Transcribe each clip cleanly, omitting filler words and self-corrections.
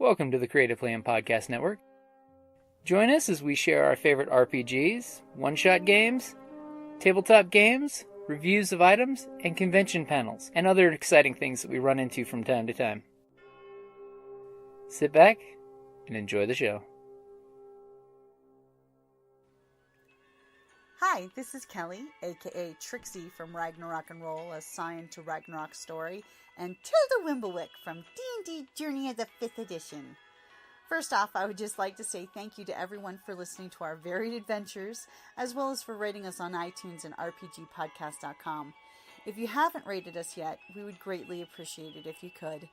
Welcome to the Creative Plan Podcast Network. Join us as we share our favorite RPGs, one-shot games, tabletop games, reviews of items, and convention panels, and other exciting things that we run into from time to time. Sit back and enjoy the show. Hi, this is Kelly, aka Trixie from Ragnarok and Roll, a Scion to Ragnarok story, and Tilda Wimblewick from D&D Journey of the 5th Edition. First off, I would just like to say thank you to everyone for listening to our varied adventures, as well as for rating us on iTunes and rpgpodcast.com. If you haven't rated us yet, we would greatly appreciate it if you could.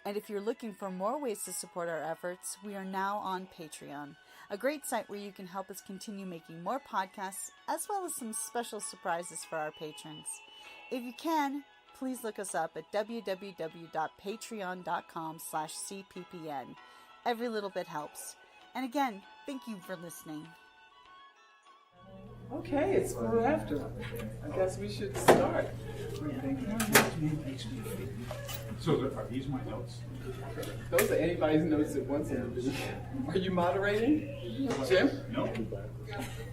And if you're looking for more ways to support our efforts, we are now on Patreon, a great site where you can help us continue making more podcasts, as well as some special surprises for our patrons. If you can, please look us up at www.patreon.com/cppn. Every little bit helps. And again, thank you for listening. Okay, it's quarter after. I guess we should start. So are these my notes? Those are anybody's notes that wants them to be. Are you moderating, Jim? No,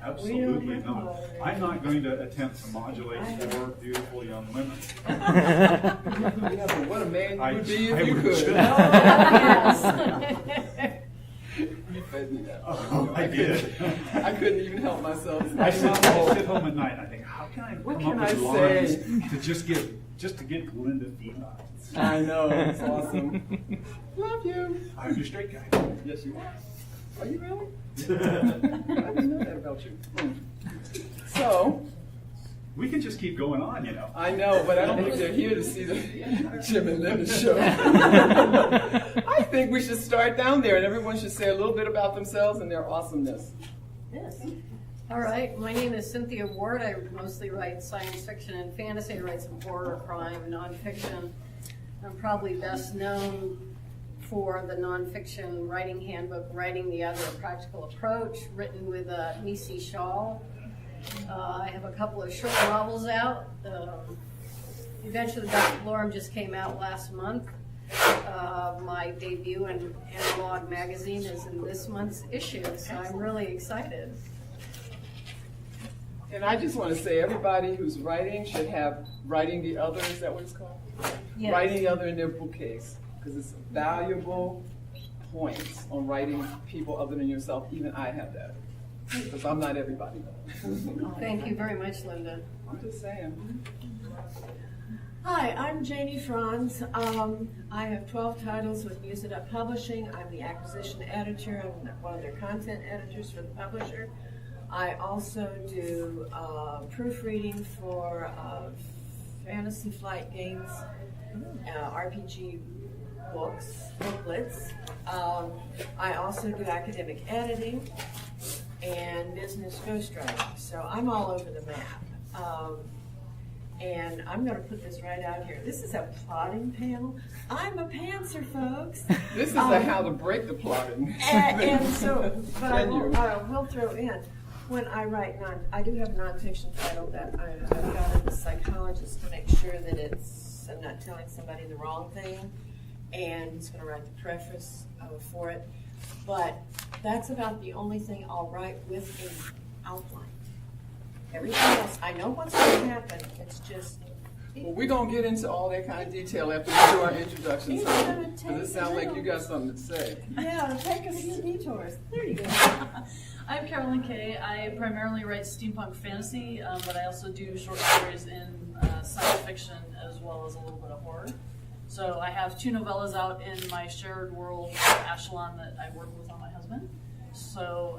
absolutely not. I'm not going to attempt to modulate four beautiful young women. Yeah, but what a man you would be if you could. You fed me that. Oh, I did. I couldn't even help myself. I sit home at night and I think, how can I come up with lines to just to get Glinda feedback? I know, it's awesome. Love you. I'm your straight guy. Yes, you are. Are you really? I didn't know that about you. So, we can just keep going on, you know. I know, but I don't think they're here to see the Jim and Linda show. I think we should start down there, and everyone should say a little bit about themselves and their awesomeness. Yes. All right. My name is Cynthia Ward. I mostly write science fiction and fantasy. I write some horror, crime, nonfiction. I'm probably best known for the nonfiction writing handbook, Writing the Other, A Practical Approach, written with Nisi Shaw. I have a couple of short novels out. Adventure of the Dr. Lorem just came out last month. My debut in Analog magazine is in this month's issue, so I'm really excited. And I just want to say, everybody who's writing should have Writing the Other, is that what it's called? Yes. Writing the Other in their bookcase, because it's valuable points on writing people other than yourself. Even I have that, because I'm not everybody. Thank you very much, Linda. I'm just saying. Hi, I'm Janie Franz. I have 12 titles with Music Up Publishing. I'm the acquisition editor. I'm one of their content editors for the publisher. I also do proofreading for Fantasy Flight Games, RPG booklets. I also do academic editing and business ghostwriting. So I'm all over the map. And I'm going to put this right out here. This is a plotting panel. I'm a pantser, folks. This is how to break the plotting. And so, but I will throw in, when I write I do have a nonfiction title that I've got a psychologist to make sure that I'm not telling somebody the wrong thing, and he's going to write the preface for it. But that's about the only thing I'll write with an outline. Everything else, I know what's going to happen. It's just. Well, we're going to get into all that kind of detail after we do our introductions. Because it sounds like you got something to say. Yeah, take a few detours. There you go. I'm Carolyn Kay. I primarily write steampunk fantasy, but I also do short stories in science fiction as well as a little bit of horror. So I have 2 novellas out in my shared world, Ashelon, that I work with on my husband. So,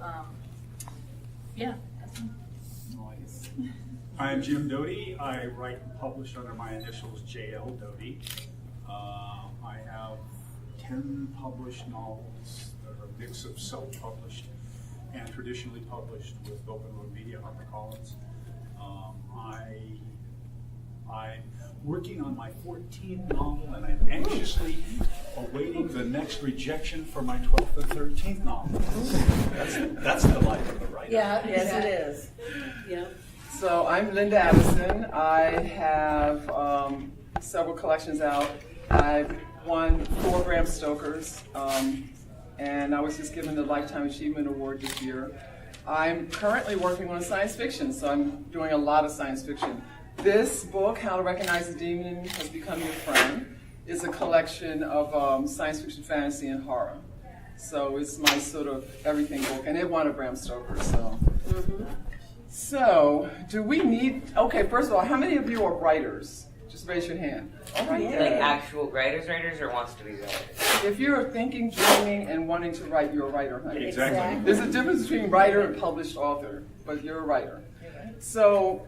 yeah, that's me. Nice. I'm Jim Doty. I write and publish under my initials JL Doty. I have 10 published novels that are a mix of self-published and traditionally published with Open Road Media, HarperCollins. I'm working on my 14th novel, and I'm anxiously awaiting the next rejection for my 12th and 13th novel. That's the life of a writer. Yeah, yes, it is. Yeah. So I'm Linda Addison. I have several collections out. I've won 4 Bram Stokers. and I was just given the Lifetime Achievement Award this year. I'm currently working on science fiction, so I'm doing a lot of science fiction. This book, How to Recognize the Demon Has Become Your Friend, is a collection of science fiction, fantasy, and horror. So it's my sort of everything book, and it won a Bram Stoker, so. So, do we need, okay, first of all, how many of you are writers? Just raise your hand. All right. Like actual writers, or wants to be writers? If you're thinking, dreaming, and wanting to write, you're a writer, honey. Exactly. There's a difference between writer and published author, but you're a writer. So,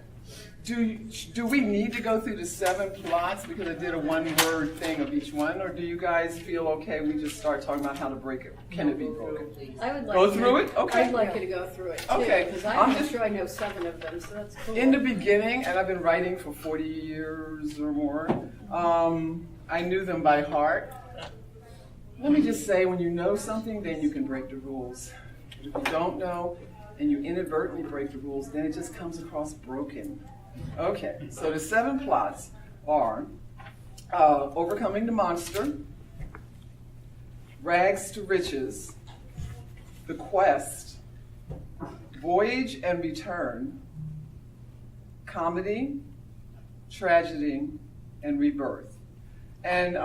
do we need to go through the 7 plots because I did a one-word thing of each one, or do you guys feel okay? We just start talking about how to break it. Can it be broken? I would like Go to- through it? Okay. I'd like you to go through it too, Okay. because I'm I'm just- sure I know 7 of them, so that's cool. In the beginning, and I've been writing for 40 years or more, I knew them by heart. Let me just say, when you know something, then you can break the rules. But if you don't know, and you inadvertently break the rules, then it just comes across broken. Okay, so the 7 plots are Overcoming the Monster, Rags to Riches, The Quest, Voyage and Return, Comedy, Tragedy, and Rebirth. And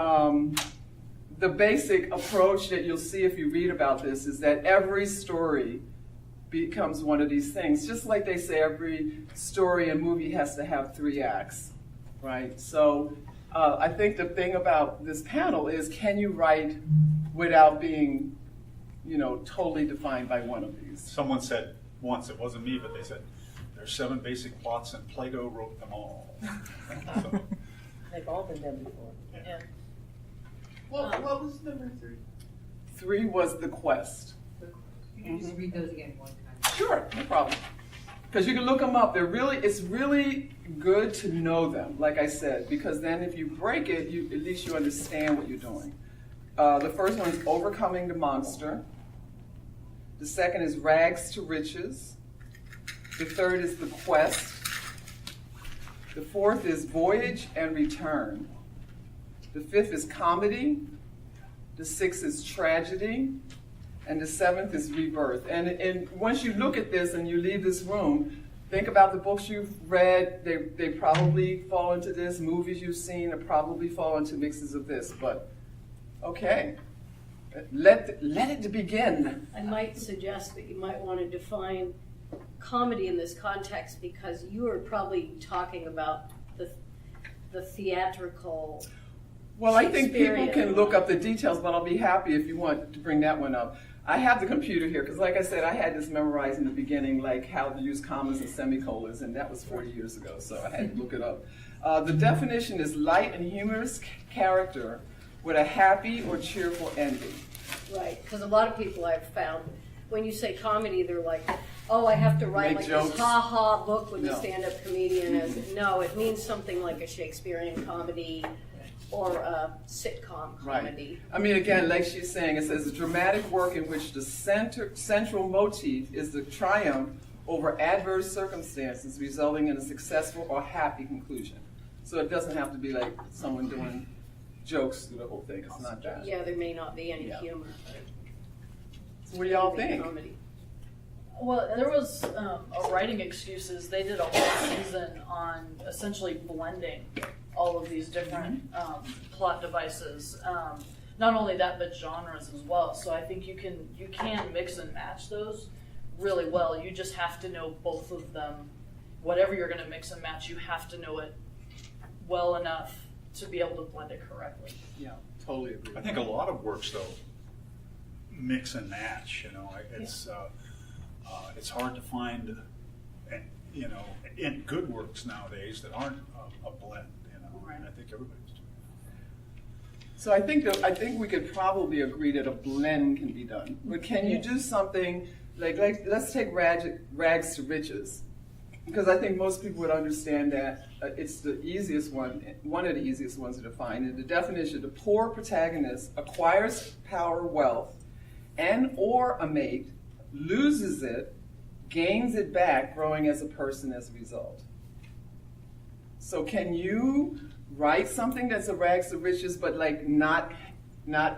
the basic approach that you'll see if you read about this is that every story becomes one of these things. Just like they say every story and movie has to have 3 acts, right? So I think the thing about this panel is, can you write without being, totally defined by one of these? Someone said once, it wasn't me, but they said, there's 7 basic plots and Plato wrote them all. So, They've all been done before. Yeah. What was number 3? 3 was The Quest. You can just read those again one time. Sure, no problem. Because you can look them up. It's really good to know them, like I said, because then if you break it, at least you understand what you're doing. The first one is Overcoming the Monster. The second is Rags to Riches. The third is The Quest. The fourth is Voyage and Return. The fifth is Comedy. The sixth is Tragedy. And the 7th is Rebirth. And once you look at this and you leave this room, think about the books you've read. They probably fall into this. Movies you've seen probably fall into mixes of this. But, okay, let it begin. I might suggest that you might want to define comedy in this context, because you are probably talking about the theatrical. Well, I think people Shakespearean. can look up the details, but I'll be happy if you want to bring that one up. I have the computer here, because like I said, I had this memorized in the beginning, like how to use commas and semicolons, and that was 40 years ago, so I had to look it up. The definition is light and humorous character with a happy or cheerful ending. Right, because a lot of people I've found, when you say comedy, they're like, oh, I have to write Make like jokes. this ha-ha book with No. a stand-up comedian. No, it means something like a Shakespearean comedy or a sitcom comedy. I mean, again, like she's saying, it says a dramatic work in which the central motif is the triumph over adverse circumstances, resulting in a successful or happy conclusion. So it doesn't have to be like someone doing jokes through the whole thing. It's not that. Yeah, there may not be any Yeah. humor. So what do y'all Maybe think? comedy. Well, there was a Writing Excuses. They did a whole season on essentially blending all of these different plot devices. Not only that, but genres as well. So I think you can mix and match those really well. You just have to know both of them. Whatever you're going to mix and match, you have to know it well enough to be able to blend it correctly. Yeah, totally agree. I think a lot of works, though, mix and match. It's hard to find, in good works nowadays that aren't a blend. And I think everybody's doing it. So I think we could probably agree that a blend can be done. But can you do something like let's take rags to riches, because I think most people would understand that it's the easiest one of the easiest ones to define. And the definition: the poor protagonist acquires power, wealth, and or a mate, loses it, gains it back, growing as a person as a result. So can you write something that's a rags to riches, but like not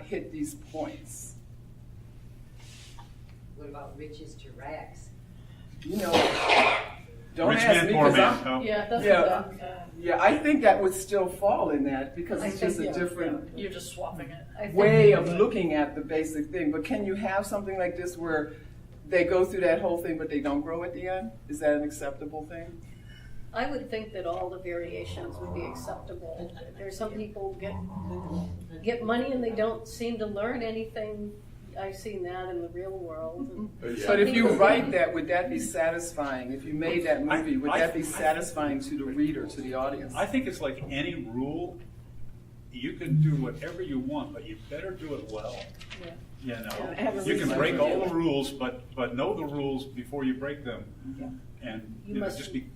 hit these points? What about riches to rags? You know, don't Rich ask man, me poor 'cause man. I'm. Oh. Yeah, that's Yeah. what Yeah, I think that would still fall in that because I it's just think, a yeah. different You're just swapping it. I think way you're of right. looking at the basic thing. But can you have something like this where they go through that whole thing but they don't grow at the end? Is that an acceptable thing? I would think that all the variations would be acceptable. There's some people get money and they don't seem to learn anything. I've seen that in the real world. And But if you write that, would that be satisfying? If you made that movie, would that be I- satisfying to the reader, to the audience? I think it's like any rule. You can do whatever you want, but you better do it well. Yeah. You know, have a you can reason break to all do the it. rules, but know the rules before you break them, and You you know, must- just be.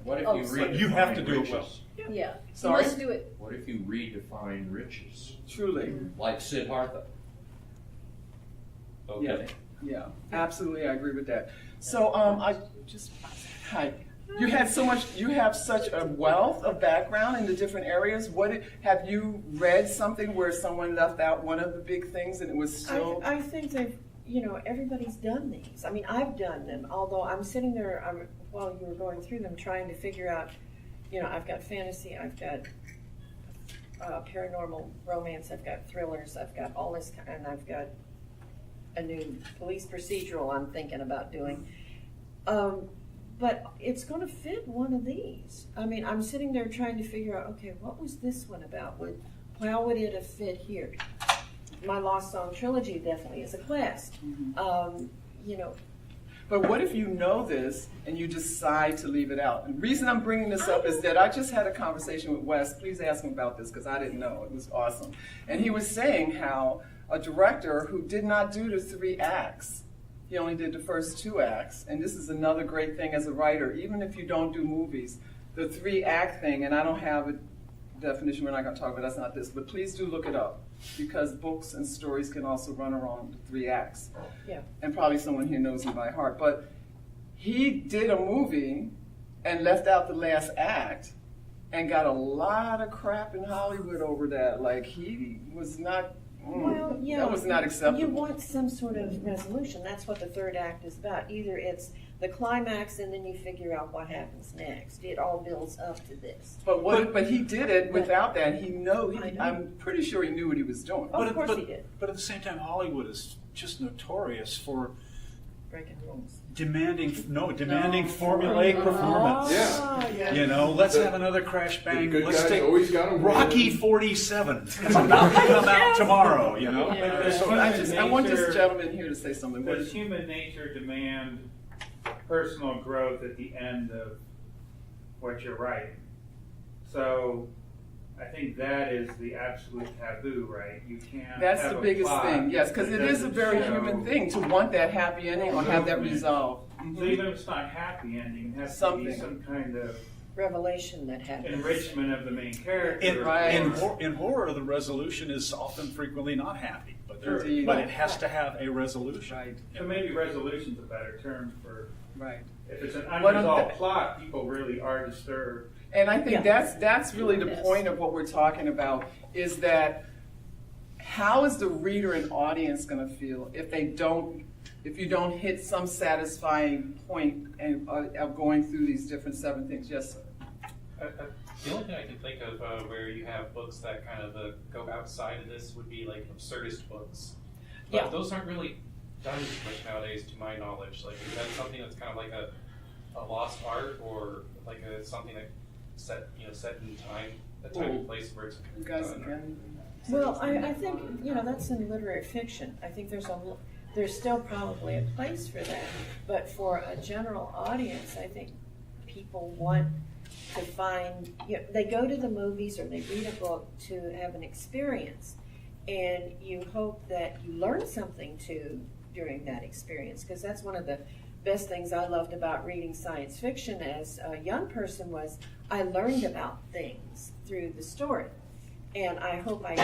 What if Oh, you sorry. redefine You have to do it riches? well. Yeah. Sorry? You must do it. What if you redefine riches? Truly. Like Siddhartha? Okay. Yeah, absolutely, I agree with that. So, I just, hi. You had so much, you have such a wealth of background in the different areas. Have you read something where someone left out one of the big things and it was still? I think they've, everybody's done these. I mean, I've done them, although I'm sitting there, while you were going through them, trying to figure out, I've got fantasy, I've got paranormal romance, I've got thrillers, I've got all this, and I've got a new police procedural I'm thinking about doing. But it's going to fit one of these. I mean, I'm sitting there trying to figure out, okay, what was this one about? How would it have fit here? My Lost Song trilogy definitely is a quest. But what if you know this and you decide to leave it out? And the reason I'm bringing this up is that I just had a conversation with Wes. Please ask him about this because I didn't know. It was awesome. And he was saying how a director who did not do the 3 acts, he only did the first 2 acts. And this is another great thing as a writer, even if you don't do movies, the 3-act thing, and I don't have a definition we're not going to talk about, that's not this, but please do look it up because books and stories can also run around the 3 acts. Yeah. And probably someone here knows him by heart. But he did a movie and left out the last act and got a lot of crap in Hollywood over that. Like, he was not, Well, yeah. that was not acceptable. You want some sort of resolution. That's what the 3rd act is about. Either it's the climax and then you figure out what happens next. It all builds up to this. But he did it without that. I know. I'm pretty sure he knew what he was doing. Oh, of course he did. But at the same time, Hollywood is just notorious for Breaking rules. demanding formulaic performance. Yeah. Let's have another crash bang. Good Let's guys take always gotta win. Rocky 47. It's about to come out tomorrow. So I want this gentleman here to say something. What Does is- human nature demand personal growth at the end of what you're writing? So I think that is the absolute taboo, right? You can't. That's have the a biggest plot thing, yes, because that it is a doesn't very show human thing to want that happy ending or have that movement. resolve. So even if it's not happy ending, it has to Something. be some kind of Revelation that happens. enrichment of the main character. In horror, the resolution is often frequently not happy, but Indeed. it has to have a resolution. Right, So maybe resolution's a better term for, right. if it's an What unresolved I'm- plot, people really are disturbed. And I think Yeah. that's really the Yes. point of what we're talking about, is that how is the reader and audience going to feel if you don't hit some satisfying point and of going through these different 7 things? Yes, sir. The only thing I can think of where you have books that kind of go outside of this would be like absurdist books. But Yeah. those aren't really done as much nowadays, to my knowledge. Like, is that something that's kind of like a lost art, or like something that set in time, a time and place where it's You guys done? again? Well, I think, that's in literary fiction. I think there's still probably a place for that. But for a general audience, I think people want to find, they go to the movies or they read a book to have an experience. And you hope that you learn something during that experience, because that's one of the best things I loved about reading science fiction as a young person was I learned about things through the story. And I hope I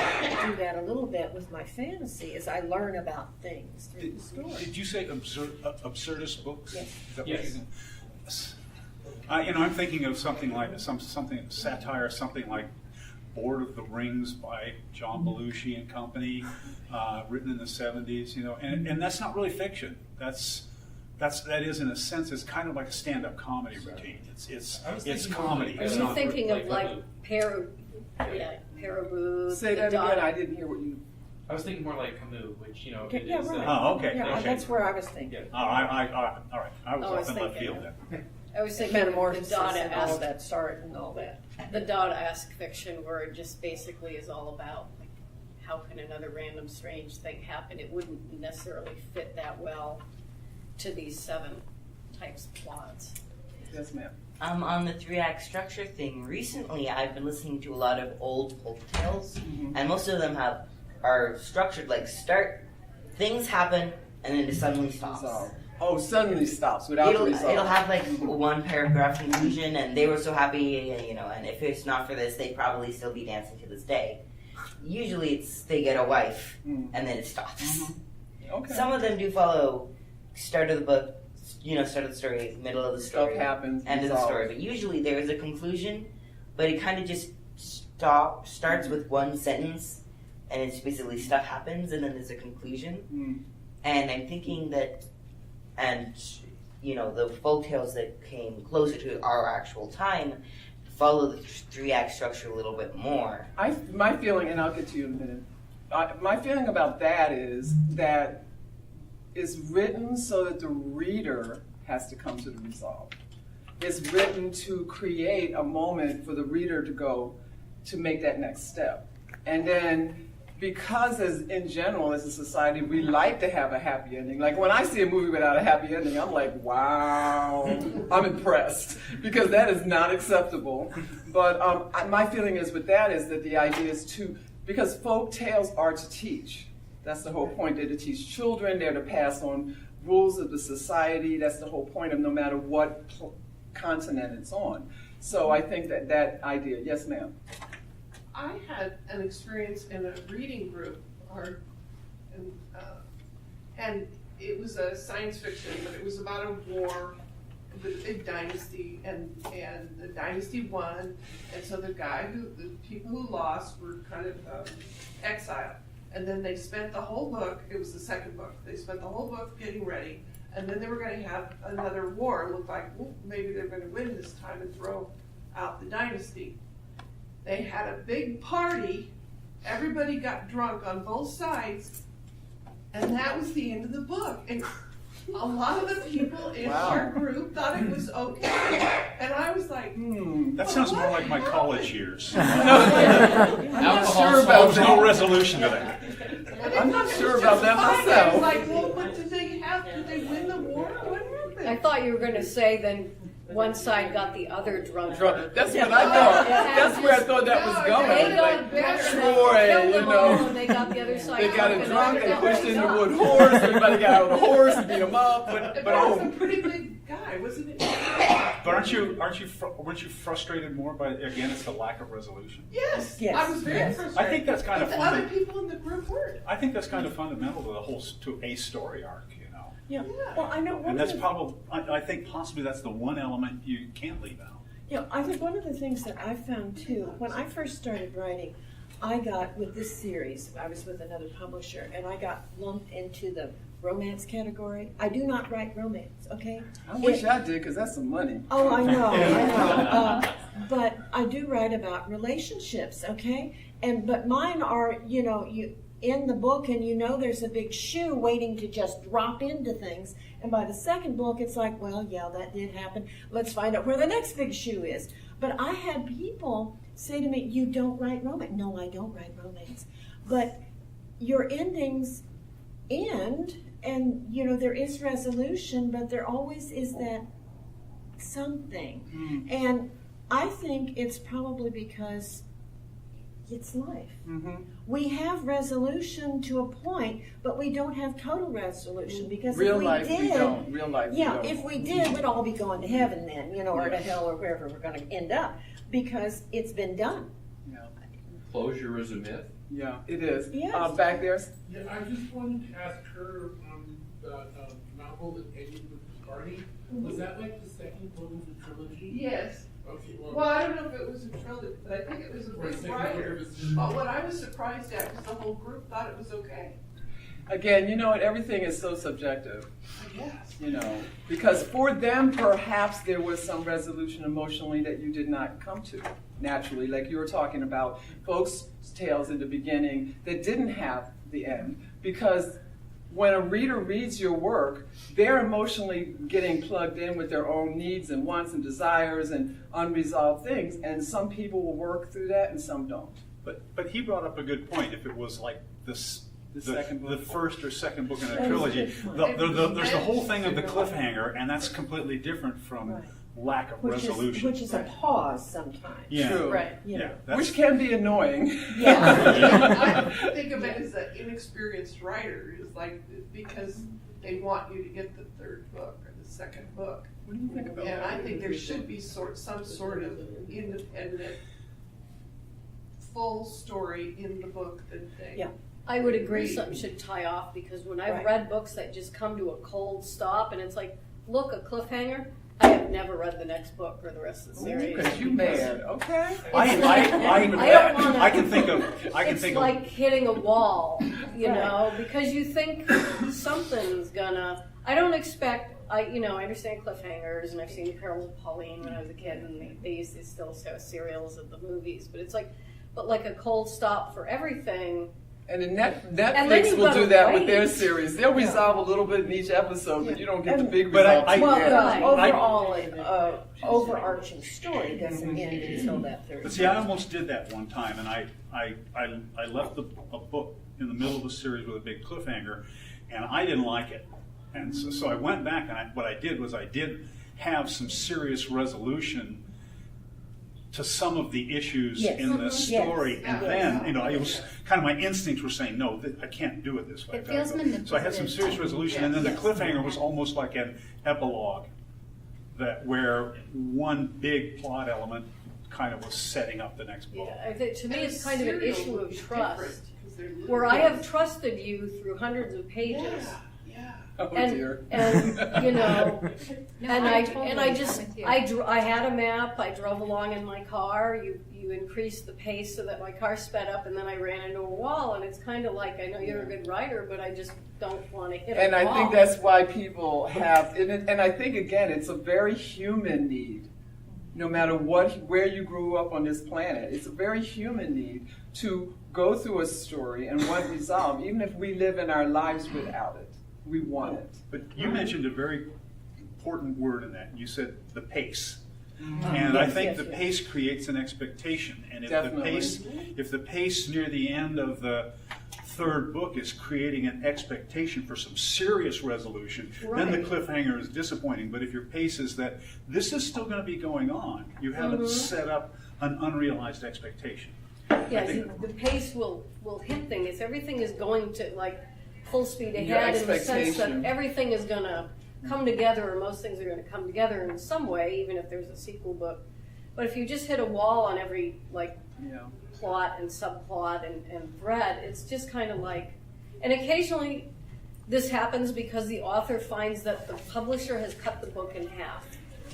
do that a little bit with my fantasy, as I learn about things through the story. Did you say absurdist books? Yes. Is that what Yes. you think? I'm thinking of something like something satire, something like Lord of the Rings by John Belushi and company, written in the 70s, you know, and that's not really fiction. That is, in a sense, it's kind of like a stand-up comedy routine. It's comedy. Are you thinking of like Paraboo? Say that again. I didn't hear what you. I was thinking more like Camus, which, you know, Okay, it yeah, is, right. Oh, okay. Yeah, Okay. that's where I was thinking. Yeah. All right. I was off in left thinking- field then. I was thinking of the Metamorphosis and all Dada-esque, that start and all that. the Dada-esque fiction where it just basically is all about like, how can another random strange thing happen? It wouldn't necessarily fit that well to these 7 types of plots. Yes, ma'am. On the 3-act structure thing, recently I've been listening to a lot of old folk tales, and most of them are structured like things happen, and then it suddenly stops. Oh, suddenly stops without It'll resolve. have like one paragraph conclusion, and they were so happy, you know, and if it's not for this, they'd probably still be dancing to this day. Usually it's they get a wife, and then it stops. Okay. Some of them do follow start of the book, you know, start of the story, middle of the story, Stuff happens, end of the resolve. story. But usually there is a conclusion, but it kind of just starts with one sentence, and it's basically stuff happens, and then there's a conclusion. And I'm thinking that, and you know, the folktales that came closer to our actual time follow the 3-act structure a little bit more. My feeling, and I'll get to you in a minute. My feeling about that is that it's written so that the reader has to come to the resolve. It's written to create a moment for the reader to make that next step. And then, because in general, as a society, we like to have a happy ending. Like when I see a movie without a happy ending, I'm like, wow, I'm impressed, because that is not acceptable. But my feeling is with that is that the idea is because folk tales are to teach. That's the whole point. They're to teach children. They're to pass on rules of the society. That's the whole point of no matter what continent it's on. So I think that idea. Yes, ma'am. I had an experience in a reading group, and it was a science fiction, but it was about a war with a big dynasty, and the dynasty won, and so the people who lost were kind of exiled. And then they spent the whole book, it was the second book, they spent the whole book getting ready, and then they were going to have another war. It looked like, well, maybe they're going to win this time and throw out the dynasty. They had a big party, everybody got drunk on both sides, and that was the end of the book. And a lot of the people in our group thought it was okay, and I was like, That sounds more like my college years. I'm not sure about that. No resolution to that. I'm not sure about that I myself. was like, well, what did they have? Did they win the war? What happened? I thought you were going to say then one side got the other drunk. That's what I thought. That's where I thought that was going. They got Like better. Troy, Killed you them all, know. and they got the other side. They got it drunk, they and pushed in the everything wood else. horse, everybody got out of the horse and beat him up. But was a pretty big guy, wasn't it? But weren't you frustrated more by, again, it's the lack of resolution? Yes, Yes. I was very frustrated. I think that's kind of But the other fun. people in the group weren't. I think that's kind of fundamental to a story arc, you know. Yeah. Well, I know one And of that's the, probably, I think possibly that's the one element you can't leave out. Yeah, I think one of the things that I found too, when I first started writing, I got with this series, I was with another publisher, and I got lumped into the romance category. I do not write romance, okay? I wish I did, because that's some money. Oh, I know. But I do write about relationships, okay? But mine are, you know, you in the book, and you know there's a big shoe waiting to just drop into things. And by the second book, it's like, well, yeah, that did happen. Let's find out where the next big shoe is. But I had people say to me, you don't write romance. No, I don't write romance. But your endings end, and, you know, there is resolution, but there always is that something. And I think it's probably because it's life. We have resolution to a point, but we don't have total resolution, because Real if we life, did, we don't. Real life, we yeah, don't. if we did, we'd all be going to heaven then, you know, or to hell, or wherever we're going to end up, because it's been done. Closure is a myth. Yeah, it is. Yes. Back there. Yeah, I just wanted to ask her the novel that Eddie was starting. Was that like the second book of the trilogy? Yes. Okay, Well, I don't know if it was a trilogy, but I think it was a big writer. But what I was surprised at was the whole group thought it was okay. Again, you know what? Everything is so subjective. Yes. You know, because for them, perhaps there was some resolution emotionally that you did not come to naturally, like you were talking about folks' tales in the beginning that didn't have the end. Because when a reader reads your work, they're emotionally getting plugged in with their own needs and wants and desires and unresolved things, and some people will work through that and some don't. But he brought up a good point. If it was like this. The first or second book in a That is a trilogy. good point. There's the whole thing of the cliffhanger, and that's completely different from lack of resolution. Which is a pause sometimes. Yeah. True. Right. Yeah. Which can be annoying. Yeah. I think of it as an inexperienced writer, is like, because they want you to get the third book or the second book. What do you think about And that? I think there should be some sort of independent, full story in the book that they. Yeah. I would agree something should tie off, because when I've Right. read books that just come to a cold stop and it's like, look, a cliffhanger, I have never read the next book or the rest of the series. Because you mad, okay? I can think of. It's like hitting a wall, you know, because you think something's gonna. I don't expect. I understand cliffhangers, and I've seen the Perils of Pauline when I was a kid, and they used to still show serials of the movies. But it's like a cold stop for everything. And then Netflix will do that with their series. They'll resolve a little bit in each episode, but you don't get the big results. Overall, overarching story doesn't end until that third. But see, I almost did that one time, and I left a book in the middle of the series with a big cliffhanger, and I didn't like it. And so I went back, and what I did was I did have some serious resolution to some of the issues in the story, and then it was kind of my instincts were saying, no, I can't do it this way. So I had some serious resolution, and then the cliffhanger was almost like an epilogue, where one big plot element kind of was setting up the next book. Yeah, to me, it's kind of an issue of trust, where I have trusted you through hundreds of pages. Oh, dear. And I had a map. I drove along in my car. You increased the pace so that my car sped up, and then I ran into a wall. And it's kind of like, I know you're a good writer, but I just don't want to hit a wall. And I think that's why people have, and I think again, it's a very human need. No matter where you grew up on this planet, it's a very human need to go through a story and want resolve, even if we live in our lives without it. We want it. But you mentioned a very important word in that. You said the pace. And I think the pace creates an expectation. And if the pace near the end of the third book is creating an expectation for some serious resolution, then the cliffhanger is disappointing. But if your pace is that this is still going to be going on, you haven't set up an unrealized expectation. Yeah, the pace will hit things. Everything is going to full speed ahead in the sense that everything is going to come together, or most things are going to come together in some way, even if there's a sequel book. But if you just hit a wall on every plot and subplot and thread, it's just kind of like, and occasionally this happens because the author finds that the publisher has cut the book in half.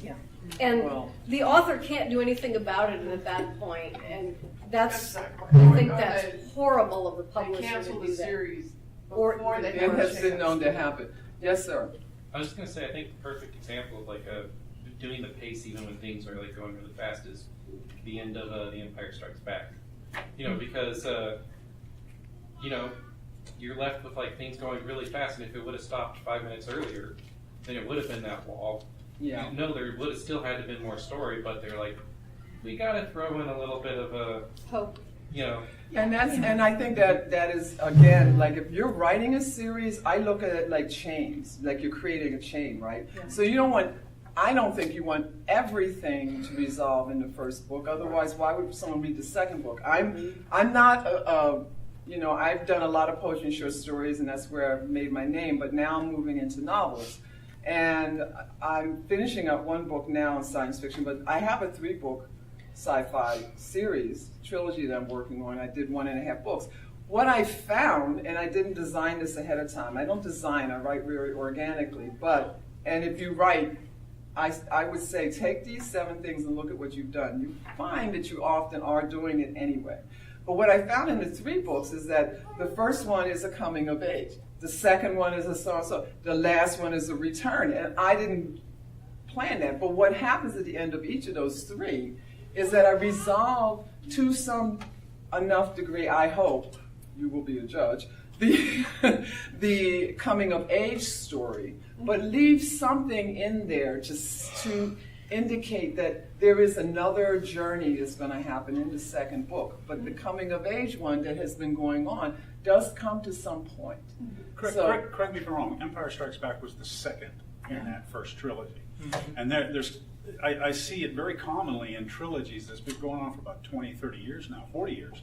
Yeah. And the author can't do anything about it at that point, and I think that's horrible of the publisher to do that. Series. Or it has been known to happen. Yes, sir. I was just going to say, I think the perfect example of doing the pace even when things are going really fast is the end of The Empire Strikes Back. Because you're left with things going really fast, and if it would have stopped 5 minutes earlier, then it would have been that wall. Yeah. There would have still had to have been more story, but they're like, we got to throw in a little bit of a hope. And I think that is, again, if you're writing a series, I look at it like chains, like you're creating a chain, right? Yeah. So I don't think you want everything to resolve in the first book. Otherwise, why would someone read the second book? I'm not I've done a lot of poetry and short stories, and that's where I've made my name, but now I'm moving into novels. And I'm finishing up one book now in science fiction, but I have a 3-book sci-fi series, trilogy that I'm working on. I did 1.5 books. What I found, and I didn't design this ahead of time, I don't design, I write very organically, and if you write I would say take these 7 things and look at what you've done. You find that you often are doing it anyway. But what I found in the 3 books is that the first one is a coming of age. The second one is a so-and-so. The last one is a return. And I didn't plan that. But what happens at the end of each of those 3 is that I resolve to some enough degree, I hope, you will be a judge, the coming of age story, but leave something in there to indicate that there is another journey that's going to happen in the second book. But the coming of age one that has been going on does come to some point. Correct me if I'm wrong. Empire Strikes Back was the second in that first trilogy. And I see it very commonly in trilogies that's been going on for about 20, 30 years now, 40 years,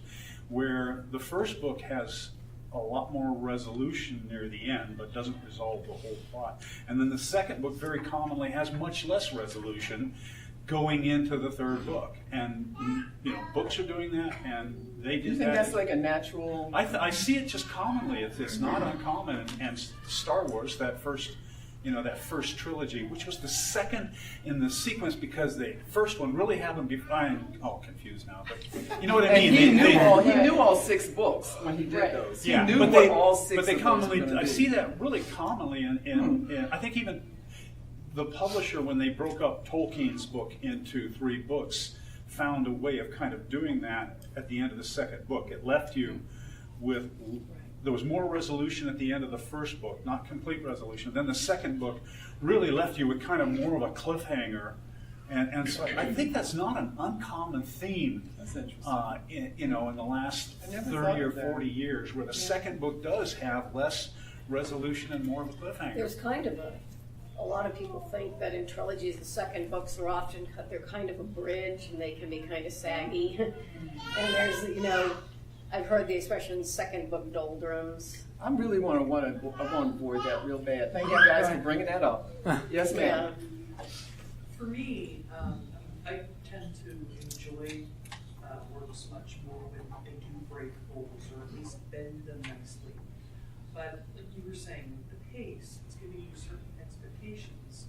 where the first book has a lot more resolution near the end, but doesn't resolve the whole plot. And then the second book very commonly has much less resolution going into the third book. And books are doing that, and they did that. You think that's like a natural? I see it just commonly. It's not uncommon. And Star Wars, that first trilogy, which was the second in the sequence because the first one really had them I'm all confused now, but you know what I mean. He knew all 6 books when he did those. He knew all 6 but they commonly, of those I see that really commonly in I think even the publisher, when they broke up Tolkien's book into 3 books, found a way of kind of doing that at the end of the second book. It left you with... There was more resolution at the end of the first book, not complete resolution. Then the second book really left you with kind of more of a cliffhanger. And so I think that's not an uncommon theme in the last 30 or 40 years, where the second book does have less resolution and more of a cliffhanger. There's kind of a lot of people think that in trilogies the second books are often they're kind of a bridge and they can be kind of saggy. And there's, I've heard the expression "second book doldrums." I really want to avoid that real bad. Thank you guys for bringing that up. Yes, ma'am. For me, I tend to enjoy works much more when they do break rules, or at least bend them nicely. But like you were saying, with the pace, it's giving you certain expectations.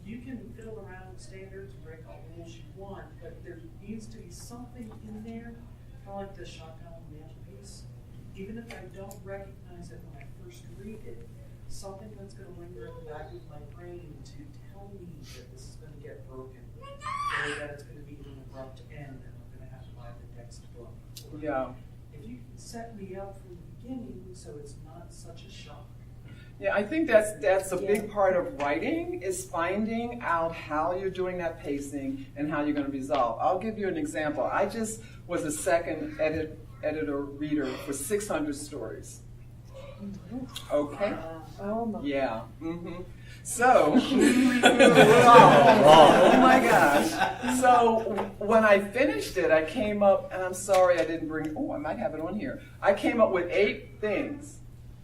You can fiddle around with standards and break all the rules you want, but there needs to be something in there, kind of like the shotgun on the mantelpiece. Even if I don't recognize it when I first read it, something that's going to linger in the back of my brain to tell me that this is going to get broken, or that it's going to be an abrupt end and I'm going to have to buy the next book. Or if you can set me up from the beginning so it's not such a shock. Yeah, I think that's a big part of writing, is finding out how you're doing that pacing and how you're going to resolve. I'll give you an example. I just was a second editor-reader for 600 stories. Okay? Yeah. Mm-hmm. So, oh my gosh. So when I finished it, I came up, and I'm sorry I didn't bring, I might have it on here. I came up with 8 things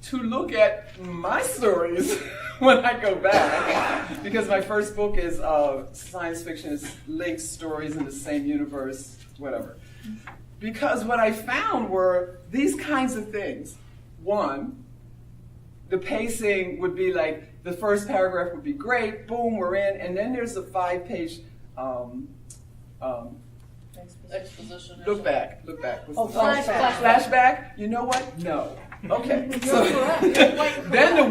to look at my stories when I go back, because my first book is science fiction, is linked stories in the same universe, whatever. Because what I found were these kinds of things. One, the pacing would be like, the first paragraph would be great, boom, we're in, and then there's a 5-page exposition. Look back. Flashback. Flashback. You know what? No. Okay. So then the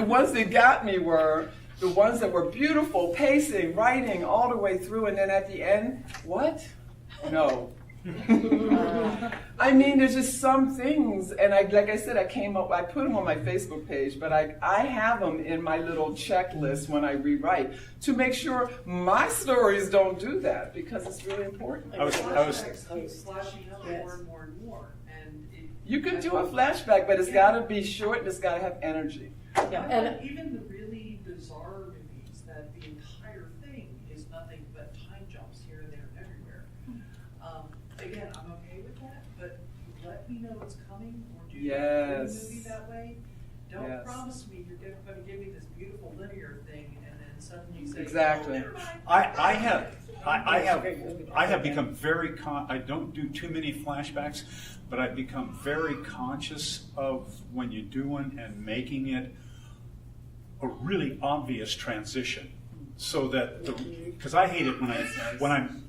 ones that got me were the ones that were beautiful, pacing, writing all the way through, and then at the end, what? No. I mean, there's just some things, and like I said, I put them on my Facebook page, but I have them in my little checklist when I rewrite to make sure my stories don't do that, because it's really important. I was slashing out more and more and more, and you could do a flashback, but it's got to be short and it's got to have energy. Yeah, and even the really bizarre movies, that the entire thing is nothing but time jumps here and there and everywhere. Again, I'm okay with that, but let me know it's coming, or do the movie that way. Don't promise me you're going to give me this beautiful linear thing, and then suddenly say, exactly. Oh, never mind. I have become very I don't do too many flashbacks, but I've become very conscious of when you're doing and making it a really obvious transition, so that because I hate it when I'm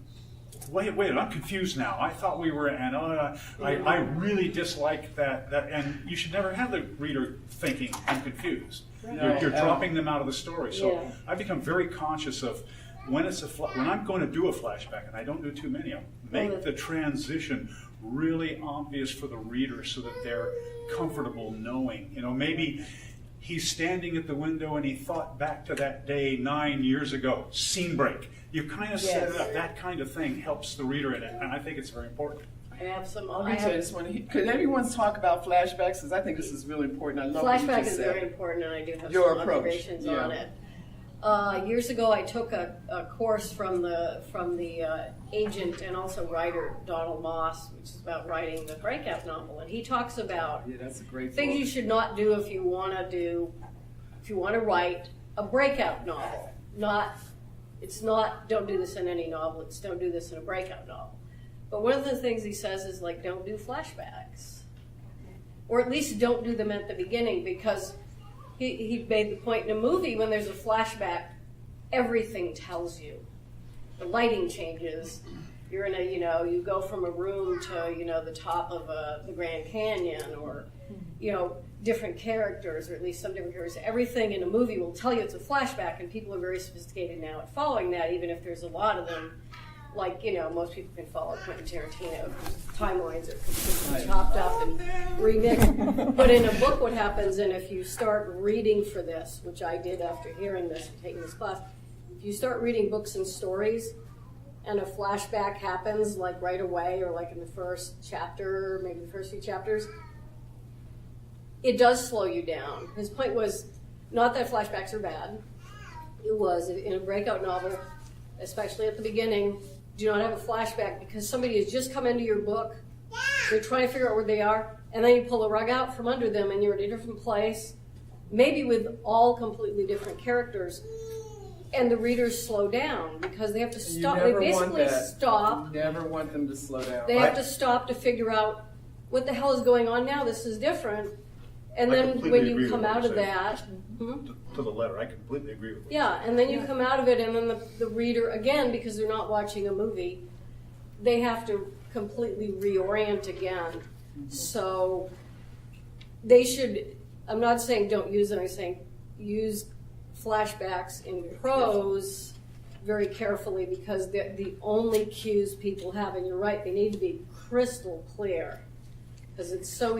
wait, I'm confused now. I thought we were, and I really dislike that, and you should never have the reader thinking I'm confused. Right. You're dropping them out of the story. So Yeah. I've become very conscious of when when I'm going to do a flashback, and I don't do too many of them, make the transition really obvious for the reader so that they're comfortable knowing. Maybe he's standing at the window and he thought back to that day 9 years ago. Scene break. You kind of set it up. That kind of thing helps the reader in it, and I think it's very important. I have some. Let me tell you this one. Could everyone talk about flashbacks? Because I think this is really important. I love what you Flashback just is said. very important, and I do have Your some approach. observations Yeah. on it. Years ago, I took a course from the agent and also writer Donald Moss, which is about writing the breakout novel, and he talks about That's a great things book. you should not do if you want to write a breakout novel. It's not don't do this in any novel. It's don't do this in a breakout novel. But one of the things he says is like don't do flashbacks, or at least don't do them at the beginning, because he made the point in a movie when there's a flashback, everything tells you. The lighting changes. You're in you go from a room to the top of the Grand Canyon, or different characters, or at least some different characters. Everything in a movie will tell you it's a flashback, and people are very sophisticated now at following that, even if there's a lot of them. Like, most people can follow Quentin Tarantino, whose timelines are completely chopped up and remixed. But in a book, what happens, and if you start reading for this, which I did after hearing this and taking this class, if you start reading books and stories, and a flashback happens, like right away, or like in the first chapter, maybe the first few chapters, it does slow you down. His point was not that flashbacks are bad. It was, in a breakout novel, especially at the beginning, do not have a flashback because somebody has just come into your book, they're trying to figure out where they are, and then you pull the rug out from under them and you're in a different place, maybe with all completely different characters, and the readers slow down because they have to stop. They basically stop. You never want them to slow down. They have to stop to figure out what the hell is going on now. This is different. And then when you come out of that, To the letter, I completely agree with you. yeah, and then you come out of it, and then the reader, again, because they're not watching a movie, they have to completely reorient again. So they should, I'm not saying don't use it, I'm saying use flashbacks in prose very carefully, because they're the only cues people have, and you're right, they need to be crystal clear, because it's so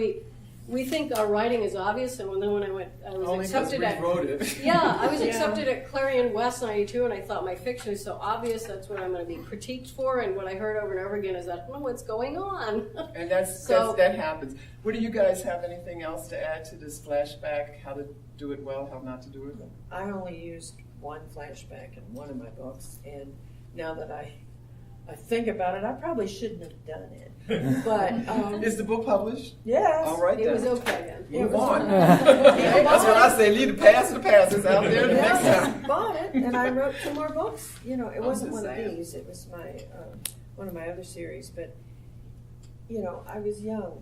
we think our writing is obvious, and then when I was Only accepted because at we wrote it. yeah, I was accepted at Clarion West '92, and I thought my fiction is so obvious. That's what I'm going to be critiqued for. And what I heard over and over again is I don't know what's going on. And that happens. What do you guys have anything else to add to this flashback? How to do it well? How not to do it well? I only used one flashback in one of my books, and now that I think about it, I probably shouldn't have done it. But is the book published? Yes. All right, it then. was okay then. Move on. That's what I say. Leave the past to the past. It's out there the next time. I bought it, and I wrote 2 more books. It wasn't just one of saying. these. It was my one of my other series. But I was young.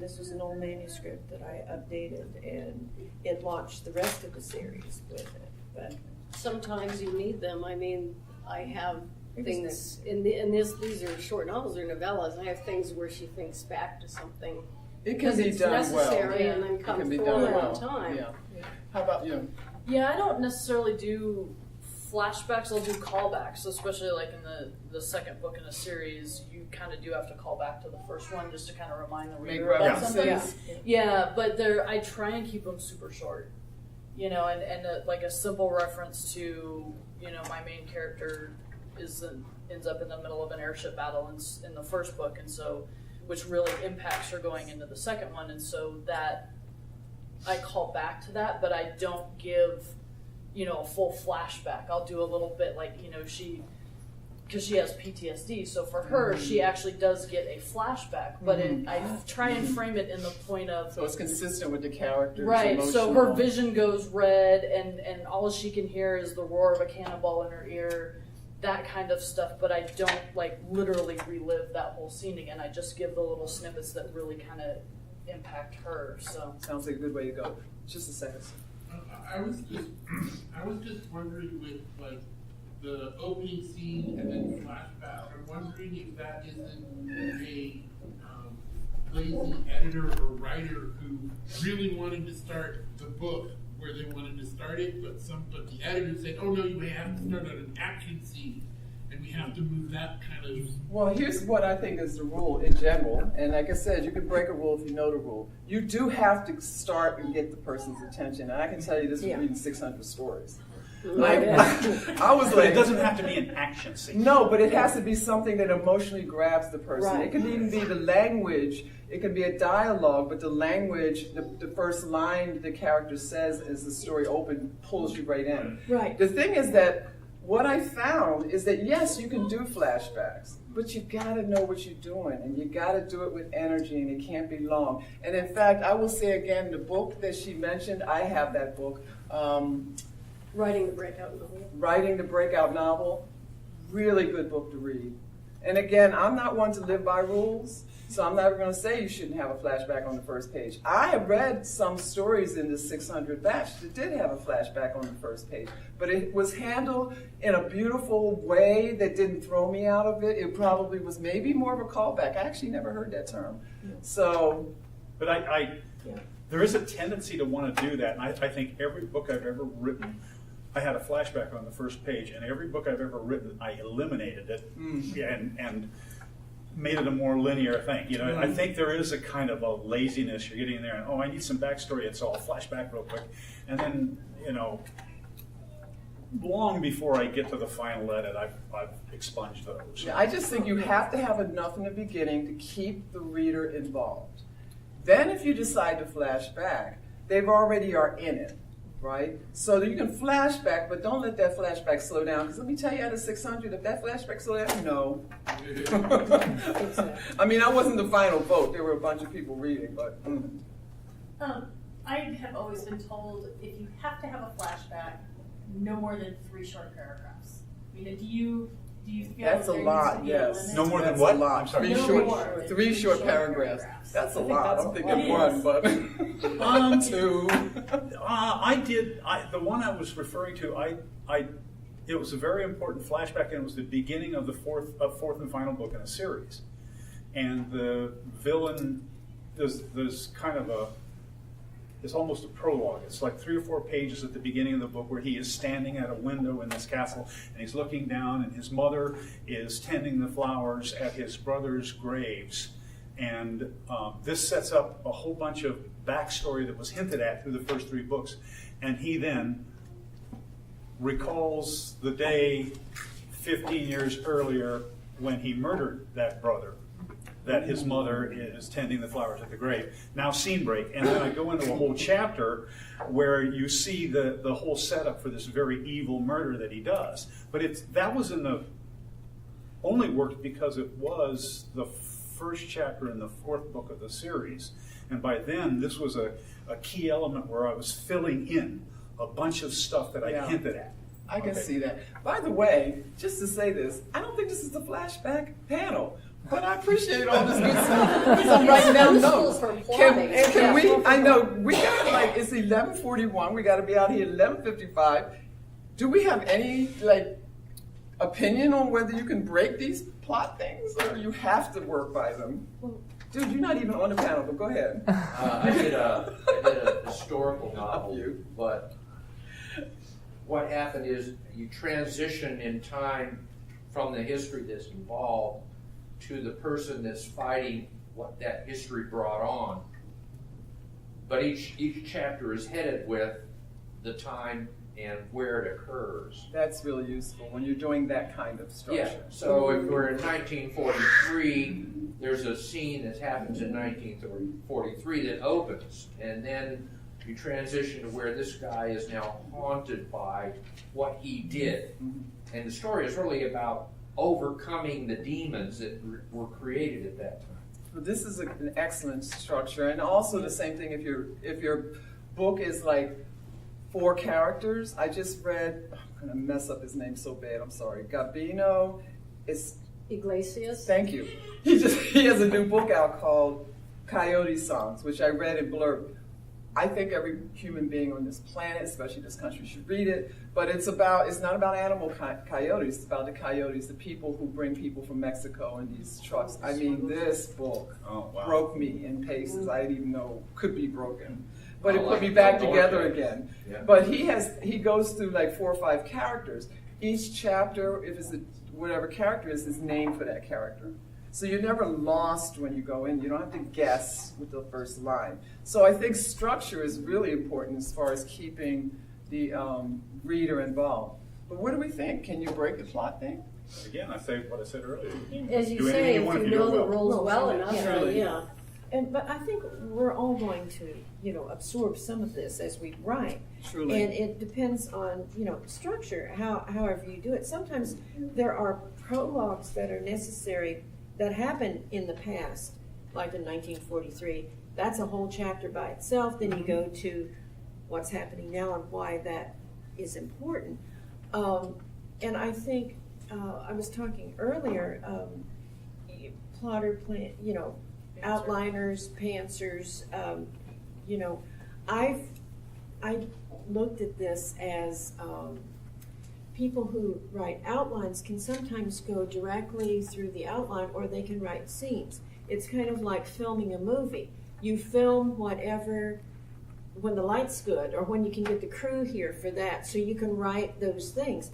This was an old manuscript that I updated, and it launched the rest of the series with it. But Sometimes you need them. I mean, I have things these are short novels or novellas. I have things where she thinks back to something It can be it's done necessary well. and then It comes can be forward done well. in time. Yeah. How about you? Yeah, I don't necessarily do flashbacks. I'll do callbacks, especially like in the second book in a series. You kind of do have to call back to the first one just to kind of remind the reader about something. Yeah, but I try and keep them super short. And like a simple reference to my main character ends up in the middle of an airship battle in the first book, and so which really impacts her going into the second one, and so that I call back to that, but I don't give a full flashback. I'll do a little bit like because she has PTSD, so for her she actually does get a flashback, but I try and frame it in the point of so it's consistent with the characters, right? So her vision goes red, and all she can hear is the roar of a cannonball in her ear. That kind of stuff, but I don't literally relive that whole scene again. I just give the little snippets that really kind of impact her. So sounds like a good way to go. Just a second. I was just wondering with like the opening scene and then flashback. I'm wondering if that isn't a lazy editor or writer who really wanted to start the book where they wanted to start it, but the editor said, "Oh no, you have to start on an action scene, and we have to move that kind of." Well, here's what I think is the rule in general, and like I said, you can break a rule if you know the rule. You do have to start and get the person's attention, and I can tell you this from reading 600 stories. Like, I was but like, it doesn't have to be an action scene. No, but it has to be something that emotionally grabs the person. Right. It could even be the language. It could be a dialogue, but the language, the first line the character says as the story opens pulls you right in. Right. The thing is that what I found is that yes, you can do flashbacks, but you gotta know what you're doing, and you gotta do it with energy, and it can't be long. And in fact, I will say again, the book that she mentioned, I have that book. Writing the breakout novel. Writing the breakout novel, really good book to read. And again, I'm not one to live by rules, so I'm never going to say you shouldn't have a flashback on the first page. I have read some stories in the 600 batch that did have a flashback on the first page, but it was handled in a beautiful way that didn't throw me out of it. It probably was maybe more of a callback. I actually never heard that term. So, but there is a tendency to want to do that, and I think every book I've ever written, I had a flashback on the first page, and every book I've ever written, I eliminated it and made it a more linear thing. You know, I think there is a kind of a laziness. You're getting in there, and I need some backstory, and so I'll flashback real quick, and then long before I get to the final edit, I've expunged those. Yeah, I just think you have to have enough in the beginning to keep the reader involved. Then, if you decide to flash back, they already are in it. Right? So that you can flashback, but don't let that flashback slow down. Because let me tell you, out of 600, if that flashback slowed down, no. I mean, I wasn't the final vote. There were a bunch of people reading, but. I have always been told if you have to have a flashback, no more than 3 short paragraphs. I mean, do you feel that's a lot? Yes. No more than that's what? A lot. I'm sorry. Three short paragraphs. That's a lot. I'm thinking one, but 2. The one I was referring to, it was a very important flashback, and it was the beginning of the fourth and final book in a series. And the villain, there's kind of it's almost a prologue. It's like 3 or 4 pages at the beginning of the book where he is standing at a window in this castle, and he's looking down, and his mother is tending the flowers at his brother's graves. And this sets up a whole bunch of backstory that was hinted at through the first 3 books. And he then recalls the day 15 years earlier when he murdered that brother, that his mother is tending the flowers at the grave. Now scene break. And then I go into a whole chapter where you see the whole setup for this very evil murder that he does. But that was only worked because it was the first chapter in the 4th book of the series. And by then, this was a key element where I was filling in a bunch of stuff that I hinted at. I can see that. By the way, just to say this, I don't think this is the flashback panel, but I appreciate all this good stuff because I'm writing down notes. Can we, I know, we got it's 11:41, we got to be out here at 11:55. Do we have any, opinion on whether you can break these plot things or you have to work by them? Dude, you're not even on the panel, but go ahead. I did a historical novel, but what happened is you transition in time from the history that's involved to the person that's fighting what that history brought on. But each chapter is headed with the time and where it occurs. That's really useful when you're doing that kind of structure. Yeah, so if we're in 1943, there's a scene that happens in 1943 that opens, and then you transition to where this guy is now haunted by what he did. And the story is really about overcoming the demons that were created at that time. Well, this is an excellent structure, and also the same thing if your book is 4 characters. I just read, I'm going to mess up his name so bad, I'm sorry. Gabino is... Iglesias? Thank you. He has a new book out called Coyote Songs, which I read in blurb. I think every human being on this planet, especially this country, should read it. But it's not about animal coyotes. It's about the coyotes, the people who bring people from Mexico in these trucks. I mean, this book broke me in places I didn't even know could be broken. But it put me back together again. Yeah. But he goes through like 4 or 5 characters. Each chapter, if it's whatever character is named for that character. So you're never lost when you go in. You don't have to guess with the first line. So I think structure is really important as far as keeping the reader involved. But what do we think? Can you break the plot thing? Again, I say what I said earlier. As you say, if you know the rules well enough, yeah. But I think we're all going to, absorb some of this as we write. Truly. And it depends on, structure, however you do it. Sometimes there are prologues that are necessary that happened in the past, like in 1943. That's a whole chapter by itself. Then you go to what's happening now and why that is important. And I think I was talking earlier, plotter, outliners, pantsers. I looked at this as people who write outlines can sometimes go directly through the outline, or they can write scenes. It's kind of like filming a movie. You film whatever when the light's good, or when you can get the crew here for that, so you can write those things.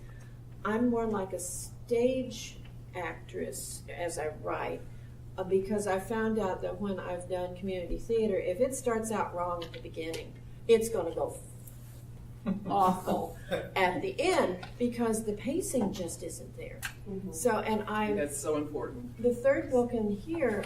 I'm more like a stage actress as I write, because I found out that when I've done community theater, if it starts out wrong at the beginning, it's going to go awful at the end, because the pacing just isn't there. So, and that's so important. The third book in here,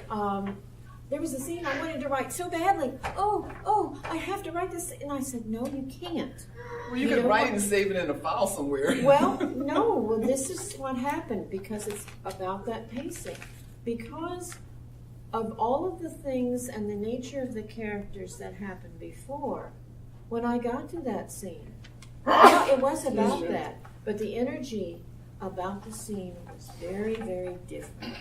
there was a scene I wanted to write so badly. Oh, I have to write this, and I said, no, you can't. Well, you can write and save it in a file somewhere. Well, no. Well, this is what happened, because it's about that pacing. Because of all of the things and the nature of the characters that happened before, when I got to that scene, it was about that, but the energy about the scene was very, very different.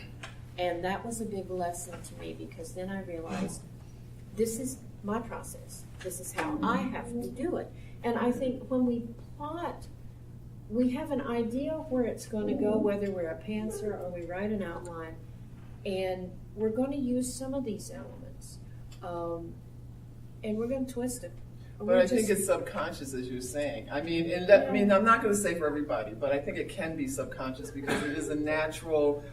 And that was a big lesson to me, because then I realized this is my process. This is how I have to do it. And I think when we plot, we have an idea where it's going to go, whether we're a pantser or we write an outline, and we're going to use some of these elements, and we're going to twist it. But I think it's subconscious, as you're saying. I mean, I'm not going to say for everybody, but I think it can be subconscious, because it is a natural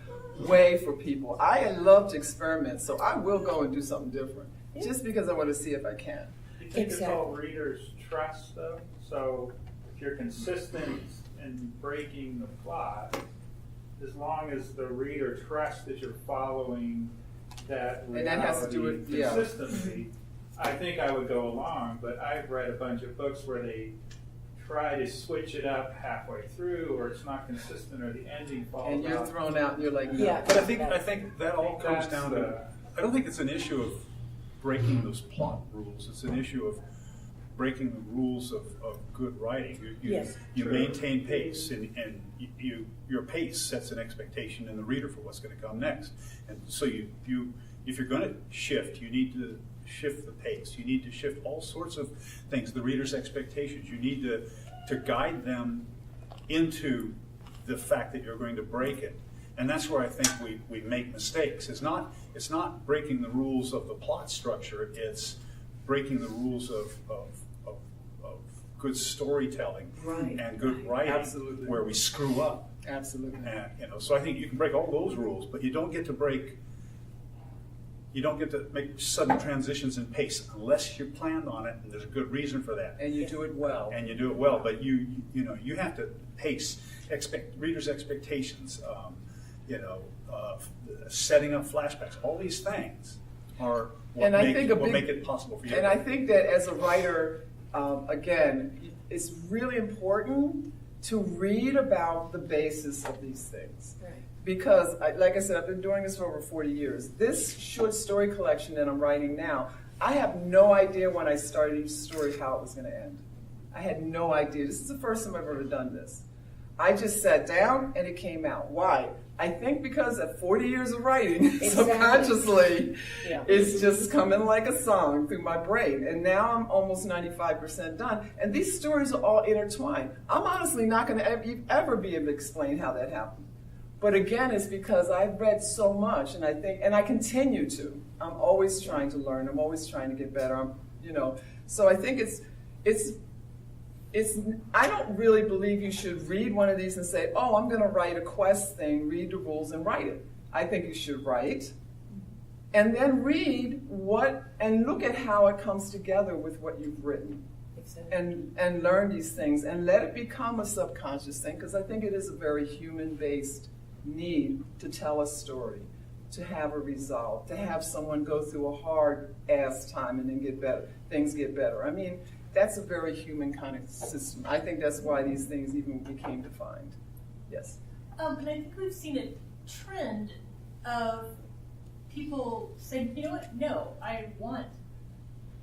way for people. I love to experiment, so I will go and do something different, just because I want to see if I can. You think it's all readers' trust, though? So if you're consistent in breaking the plot, as long as the reader trusts that you're following that reality, and that has to do with consistency, I think I would go along. But I've read a bunch of books where they try to switch it up halfway through, or it's not consistent, or the ending falls out. And you're thrown out, and you're like, no. Yeah. But I think that all comes down to, I don't think it's an issue of breaking those plot rules. It's an issue of breaking the rules of good writing. You maintain pace, and your pace sets an expectation in the reader for what's going to come next. And so if you're going to shift, you need to shift the pace. You need to shift all sorts of things, the reader's expectations. You need to guide them into the fact that you're going to break it. And that's where I think we make mistakes. It's not breaking the rules of the plot structure, it's breaking the rules of good storytelling and good writing. Absolutely. Where we screw up. Absolutely. And, so I think you can break all those rules, but you don't get to make sudden transitions in pace unless you planned on it, and there's a good reason for that. And you do it well. But you have to pace readers' expectations. Setting up flashbacks. All these things are what make it possible for you. And I think that as a writer, again, it's really important to read about the basis of these things. Right. Because, like I said, I've been doing this for over 40 years. This short story collection that I'm writing now, I have no idea when I started each story how it was going to end. I had no idea. This is the first time I've ever done this. I just sat down and it came out. Why? I think because of 40 years of writing, Exactly. subconsciously, Yeah. it's just coming like a song through my brain. And now I'm almost 95% done. And these stories are all intertwined. I'm honestly not going to ever be able to explain how that happened. But again, it's because I've read so much, and I continue to. I'm always trying to learn. I'm always trying to get better. So I think I don't really believe you should read one of these and say, oh, I'm going to write a quest thing, read the rules and write it. I think you should write and then read and look at how it comes together with what you've written. And learn these things and let it become a subconscious thing, because I think it is a very human-based need to tell a story, to have a resolve, to have someone go through a hard-ass time and then get better. Things get better. I mean, that's a very human kind of system. I think that's why these things even became defined. Yes? But I think we've seen a trend of people saying, you know what, no, I want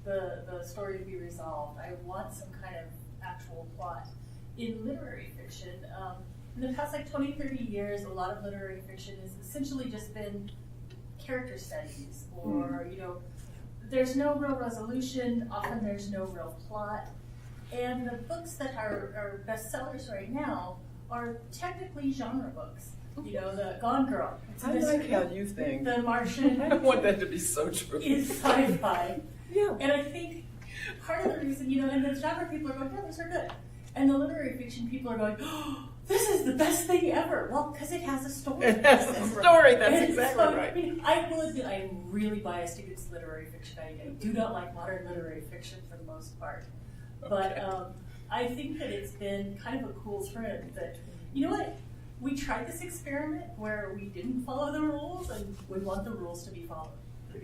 the story to be resolved. I want some kind of actual plot. In literary fiction, in the past 20, 30 years, a lot of literary fiction has essentially just been character studies, or, there's no real resolution, often there's no real plot. And the books that are bestsellers right now are technically genre books. The Gone Girl. I like how you think. The Martian. I want that to be so true. Is sci-fi. Yeah. And I think part of the reason, and the genre people are going, yeah, those are good. And the literary fiction people are going, oh, this is the best thing ever. Well, because it has a story. It has a story, that's and exactly so, right. I mean, I will admit I am really biased against literary fiction. I do not like modern literary fiction for the most part. But I think that it's been kind of a cool trend that, you know what, we tried this experiment where we didn't follow the rules, and we want the rules to be followed.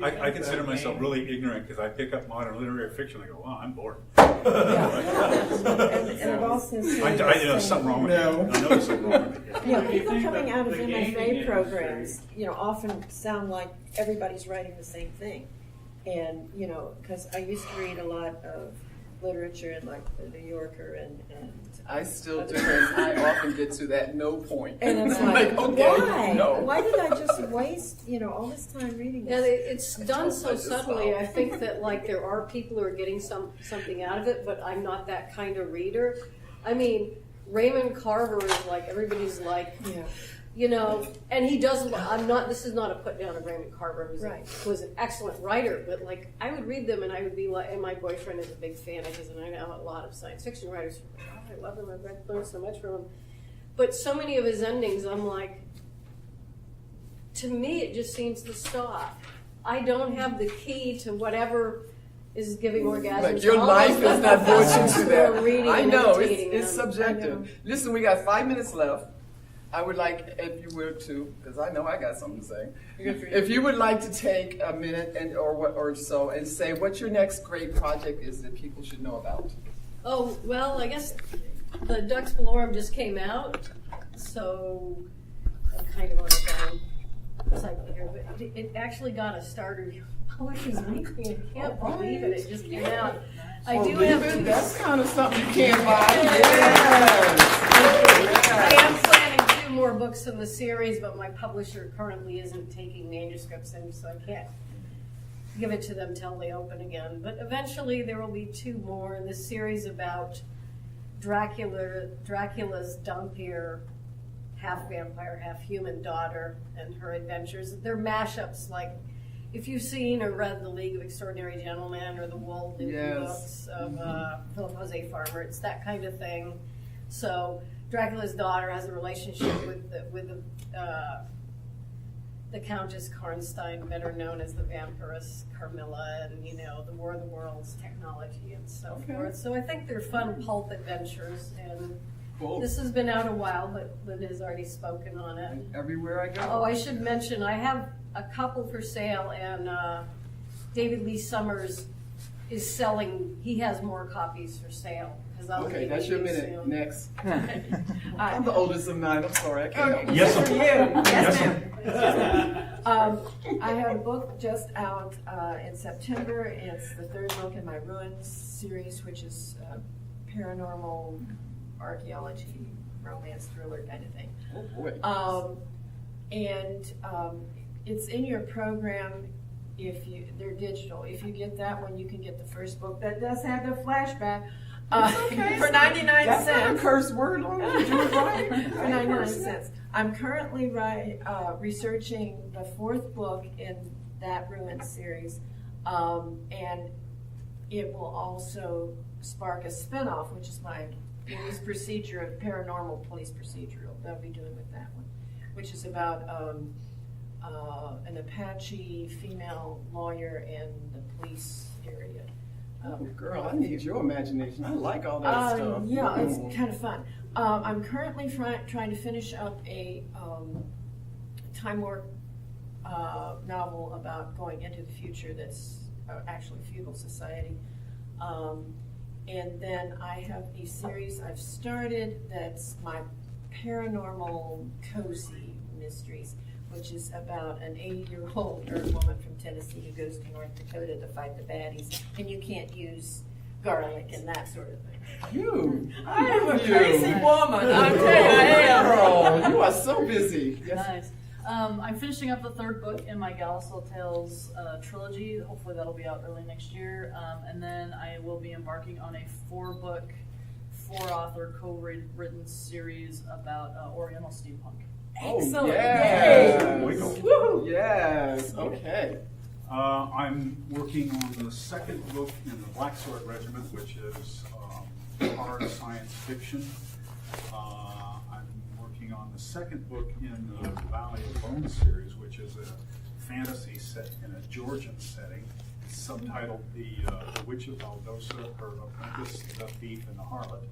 I consider myself really ignorant because I pick up modern literary fiction and I go, wow, I'm bored. And I've also seen something wrong with it. I know there's something wrong with it. Yeah, people coming out of MFA programs, often sound like everybody's writing the same thing. And, because I used to read a lot of literature in the New Yorker and I still do, and I often get to that no point. And it's like, okay, why? no. Why did I just waste, all this time reading Yeah, this? it's done so subtly. I think that there are people who are getting something out of it, but I'm not that kind of reader. I mean, Raymond Carver is everybody's and he does. This is not a put down of Raymond Carver, who was an excellent writer, but I would read them and I would be and my boyfriend is a big fan of his, and I know a lot of science fiction writers. I love him. I've learned so much from him. But so many of his endings, I'm to me, it just seems to stop. I don't have the key to whatever is giving orgasms. Your life is not brought you to that. I know, it's it's subjective. Listen, we got 5 minutes left. I would like, if you would too, because I know I got something to say. If you would like to take a minute or so and say what your next great project is that people should know about. Oh, well, I guess the Dux Bellorum just came out, so I'm kind of on a cycle here, but it actually got a starter Publishers Weekly, and I can't believe it just came out. I do have that's kind of something you can't buy. I am planning 2 more books in the series, but my publisher currently isn't taking manuscripts in, so I can't give it to them till they open again. But eventually there will be 2 more in this series about Dracula's dumpier, half vampire, half human daughter and her adventures. They're mashups if you've seen or read The League of Extraordinary Gentlemen or the Wold books of Philip Jose Farmer, it's that kind of thing. So Dracula's daughter has a relationship with the Countess Karnstein, better known as the vampiress Carmilla, and the War of the Worlds technology and so forth. So I think they're fun pulp adventures, and this has been out a while, but Linda has already spoken on it. Everywhere I go. Oh, I should mention, I have a couple for sale, and David Lee Summers is selling, he has more copies for sale. Okay, that's your minute. Soon. Next. I'm the oldest of 9. I'm sorry, I can't. Yes, ma'am. I have a book just out in September. It's the 3rd book in my Ruins series, which is paranormal archaeology, romance thriller kind of thing. Oh boy. And it's in your program. They're digital. If you get that one, you can get the first book that does have the flashback for 99 cents. That's not a curse word, long as you do it right. For 99 cents. I'm currently researching the 4th book in that Ruin series, and it will also spark a spinoff, which is my police procedure, paranormal police procedural that I'll be doing with that one, which is about an Apache female lawyer in the police area. Girl, I need your imagination. I like all that stuff. Yeah, it's kind of fun. I'm currently trying to finish up a Time Warp novel about going into the future that's actually feudal society. And then I have a series I've started that's my paranormal cozy mysteries, which is about an 80-year-old Earth woman from Tennessee who goes to North Dakota to fight the baddies, and you can't use garlic and that sort of thing. I am a crazy woman. I'm telling you, I am. Girl, you are so busy. Yes. Nice. I'm finishing up the 3rd book in my Galasol Tales trilogy. Hopefully that'll be out early next year. And then I will be embarking on a 4-book, 4-author co-written series about Oriental steampunk. Excellent. Yes. Yes. Okay. I'm working on the 2nd book in the Black Sword Regiment, which is hard science fiction. I'm working on the 2nd book in the Valley of Bones series, which is a fantasy set in a Georgian setting. It's subtitled The Witch of Valdosa, Her Apprentice, the Thief, and the Harlot.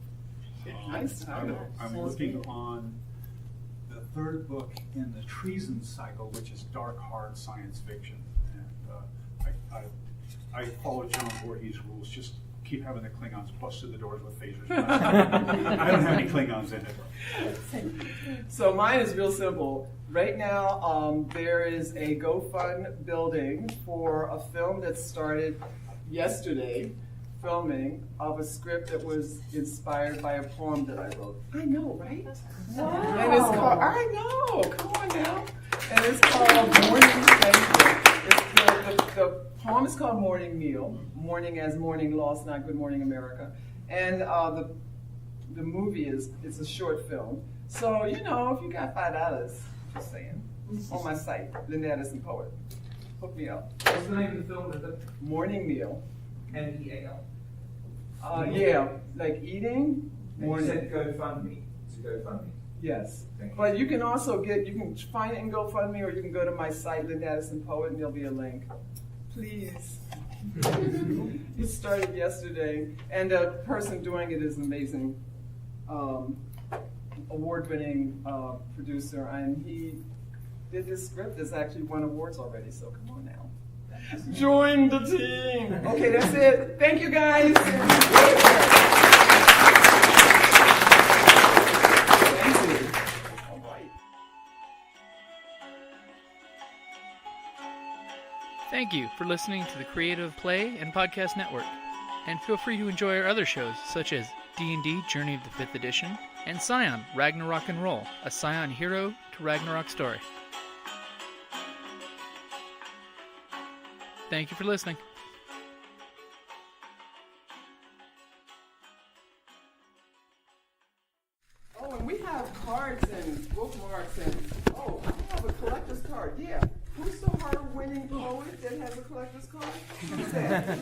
Nice title. I'm working on the 3rd book in the Treason cycle, which is dark, hard science fiction. And I follow John Voorhees' rules. Just keep having the Klingons bust through the doors with phasers. I don't have any Klingons in it. So mine is real simple. Right now, there is a GoFund building for a film that started yesterday, filming of a script that was inspired by a poem that I wrote. I know, right? Wow. And it's called, I know, come on now. And it's called Morning, the poem is called Morning Meal, morning as morning lost, not Good Morning America. And the movie it's a short film. So, you know, if you got $5, just saying, on my site, Linda Addison Poet, hook me up. What's the name of the film? Is it Morning Meal. MEAL? Yeah, like eating. Morning. You said GoFundMe. It's a GoFundMe. Yes. But you can also you can find it in GoFundMe, or you can go to my site, Linda Addison Poet, and there'll be a link. Please. It started yesterday, and the person doing it is an amazing award-winning producer, and he did this script that's actually won awards already, so come on now. Join the team. Okay, that's it. Thank you, guys. Thank you. All right. Thank you for listening to the Creative Play and Podcast Network. And feel free to enjoy our other shows, such as D&D Journey of the 5th Edition, and Scion Ragnarok and Roll, a Scion hero to Ragnarok story. Thank you for listening. Oh, and we have cards and bookmarks and, oh, I have a collector's card. Yeah. Who's the hard-winning poet that has a collector's card? Who's that?